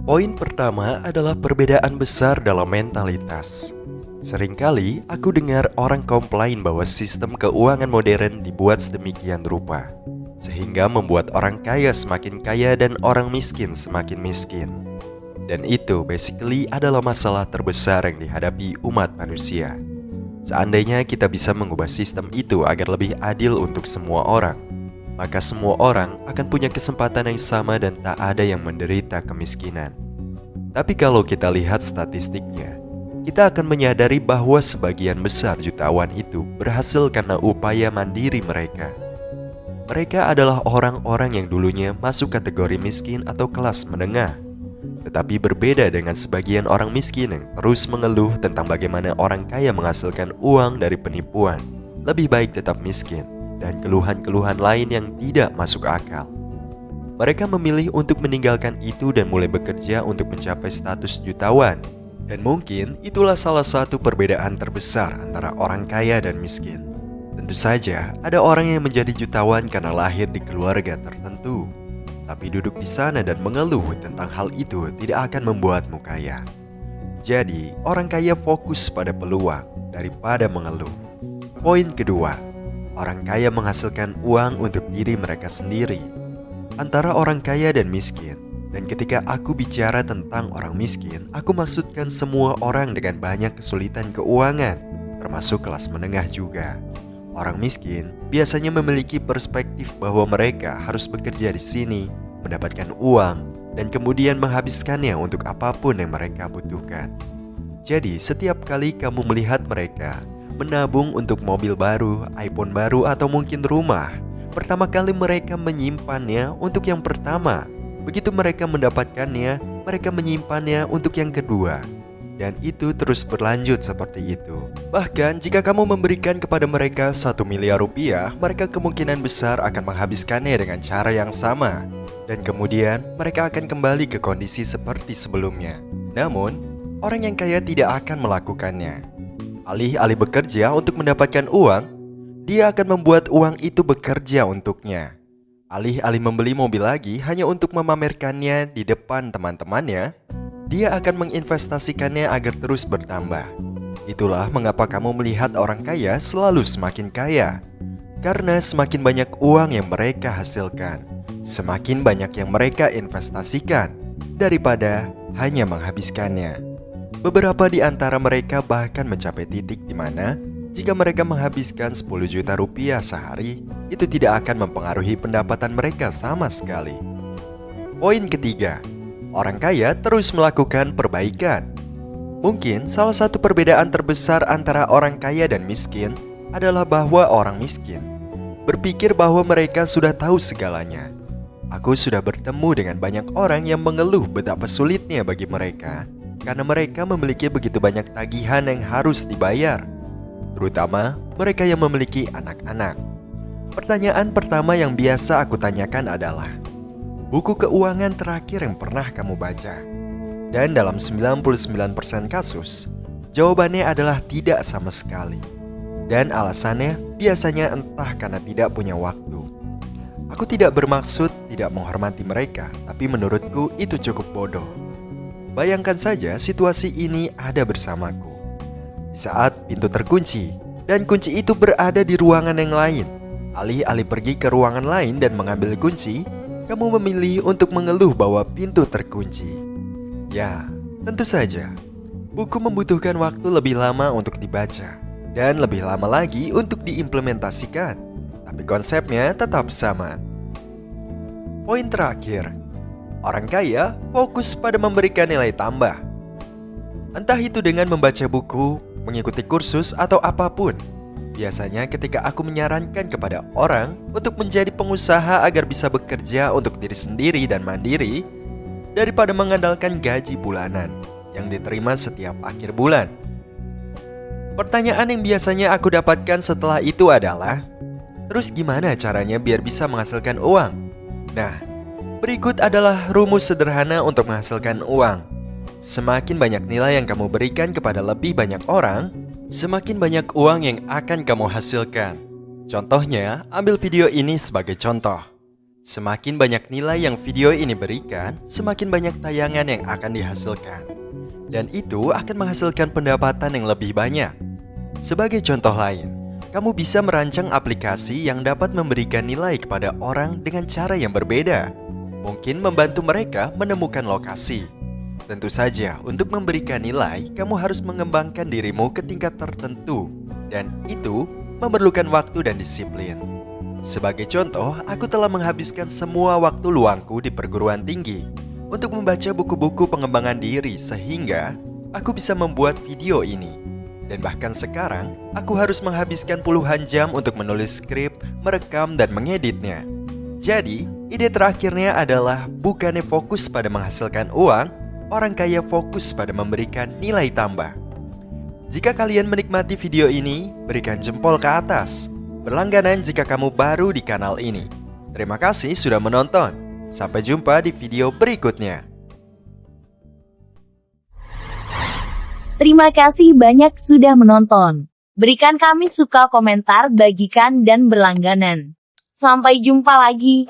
Poin pertama adalah perbedaan besar dalam mentalitas. Seringkali aku dengar orang komplain bahwa sistem keuangan modern dibuat sedemikian rupa, sehingga membuat orang kaya semakin kaya dan orang miskin semakin miskin. Dan itu basically adalah masalah terbesar yang dihadapi umat manusia. Seandainya kita bisa mengubah sistem itu agar lebih adil untuk semua orang, maka semua orang akan punya kesempatan yang sama dan tak ada yang menderita kemiskinan. Tapi kalau kita lihat statistiknya, kita akan menyadari bahwa sebagian besar jutawan itu berhasil karena upaya mandiri mereka. Mereka adalah orang-orang yang dulunya masuk kategori miskin atau kelas menengah, tetapi berbeda dengan sebagian orang miskin yang terus mengeluh tentang bagaimana orang kaya menghasilkan uang dari penipuan. Lebih baik tetap miskin, dan keluhan-keluhan lain yang tidak masuk akal. Mereka memilih untuk meninggalkan itu dan mulai bekerja untuk mencapai status jutawan. Dan mungkin itulah salah satu perbedaan terbesar antara orang kaya dan miskin. Tentu saja ada orang yang menjadi jutawan karena lahir di keluarga tertentu, tapi duduk di sana dan mengeluh tentang hal itu tidak akan membuatmu kaya. Jadi, orang kaya fokus pada peluang daripada mengeluh. Poin kedua, orang kaya menghasilkan uang untuk diri mereka sendiri. Antara orang kaya dan miskin, dan ketika aku bicara tentang orang miskin, aku maksudkan semua orang dengan banyak kesulitan keuangan, termasuk kelas menengah juga. Orang miskin biasanya memiliki perspektif bahwa mereka harus bekerja di sini, mendapatkan uang, dan kemudian menghabiskannya untuk apapun yang mereka butuhkan. Jadi, setiap kali kamu melihat mereka menabung untuk mobil baru, iPhone baru, atau mungkin rumah, pertama kali mereka menyimpannya untuk yang pertama. Begitu mereka mendapatkannya, mereka menyimpannya untuk yang kedua. Dan itu terus berlanjut seperti itu. Bahkan jika kamu memberikan kepada mereka 1 miliar rupiah, mereka kemungkinan besar akan menghabiskannya dengan cara yang sama. Dan kemudian mereka akan kembali ke kondisi seperti sebelumnya. Namun, orang yang kaya tidak akan melakukannya. Alih-alih bekerja untuk mendapatkan uang, dia akan membuat uang itu bekerja untuknya. Alih-alih membeli mobil lagi hanya untuk memamerkannya di depan teman-temannya, dia akan menginvestasikannya agar terus bertambah. Itulah mengapa kamu melihat orang kaya selalu semakin kaya. Karena semakin banyak uang yang mereka hasilkan, semakin banyak yang mereka investasikan daripada hanya menghabiskannya. Beberapa di antara mereka bahkan mencapai titik di mana jika mereka menghabiskan 10 juta rupiah sehari, itu tidak akan mempengaruhi pendapatan mereka sama sekali. Poin ketiga, orang kaya terus melakukan perbaikan. Mungkin salah satu perbedaan terbesar antara orang kaya dan miskin adalah bahwa orang miskin berpikir bahwa mereka sudah tahu segalanya. Aku sudah bertemu dengan banyak orang yang mengeluh betapa sulitnya bagi mereka karena mereka memiliki begitu banyak tagihan yang harus dibayar, terutama mereka yang memiliki anak-anak. Pertanyaan pertama yang biasa aku tanyakan adalah, buku keuangan terakhir yang pernah kamu baca? Dan dalam 99% kasus, jawabannya adalah tidak sama sekali. Dan alasannya biasanya entah karena tidak punya waktu. Aku tidak bermaksud tidak menghormati mereka, tapi menurutku itu cukup bodoh. Bayangkan saja situasi ini ada bersamaku. Di saat pintu terkunci, dan kunci itu berada di ruangan yang lain. Alih-alih pergi ke ruangan lain dan mengambil kunci, kamu memilih untuk mengeluh bahwa pintu terkunci. Ya, tentu saja, buku membutuhkan waktu lebih lama untuk dibaca, dan lebih lama lagi untuk diimplementasikan. Tapi konsepnya tetap sama. Poin terakhir, orang kaya fokus pada memberikan nilai tambah. Entah itu dengan membaca buku, mengikuti kursus, atau apapun. Biasanya ketika aku menyarankan kepada orang untuk menjadi pengusaha agar bisa bekerja untuk diri sendiri dan mandiri, daripada mengandalkan gaji bulanan yang diterima setiap akhir bulan. Pertanyaan yang biasanya aku dapatkan setelah itu adalah, terus gimana caranya biar bisa menghasilkan uang? Nah, berikut adalah rumus sederhana untuk menghasilkan uang. Semakin banyak nilai yang kamu berikan kepada lebih banyak orang, semakin banyak uang yang akan kamu hasilkan. Contohnya, ambil video ini sebagai contoh. Semakin banyak nilai yang video ini berikan, semakin banyak tayangan yang akan dihasilkan. Dan itu akan menghasilkan pendapatan yang lebih banyak. Sebagai contoh lain, kamu bisa merancang aplikasi yang dapat memberikan nilai kepada orang dengan cara yang berbeda. Mungkin membantu mereka menemukan lokasi. Tentu saja, untuk memberikan nilai, kamu harus mengembangkan dirimu ke tingkat tertentu. Dan itu memerlukan waktu dan disiplin. Sebagai contoh, aku telah menghabiskan semua waktu luangku di perguruan tinggi untuk membaca buku-buku pengembangan diri sehingga aku bisa membuat video ini. Dan bahkan sekarang, aku harus menghabiskan puluhan jam untuk menulis skrip, merekam, dan mengeditnya. Jadi, ide terakhirnya adalah bukannya fokus pada menghasilkan uang, orang kaya fokus pada memberikan nilai tambah. Jika kalian menikmati video ini, berikan jempol ke atas. Berlangganan jika kamu baru di kanal ini. Terima kasih sudah menonton. Sampai jumpa di video berikutnya. Terima kasih banyak sudah menonton. Berikan kami suka, komentar, bagikan, dan berlangganan. Sampai jumpa lagi.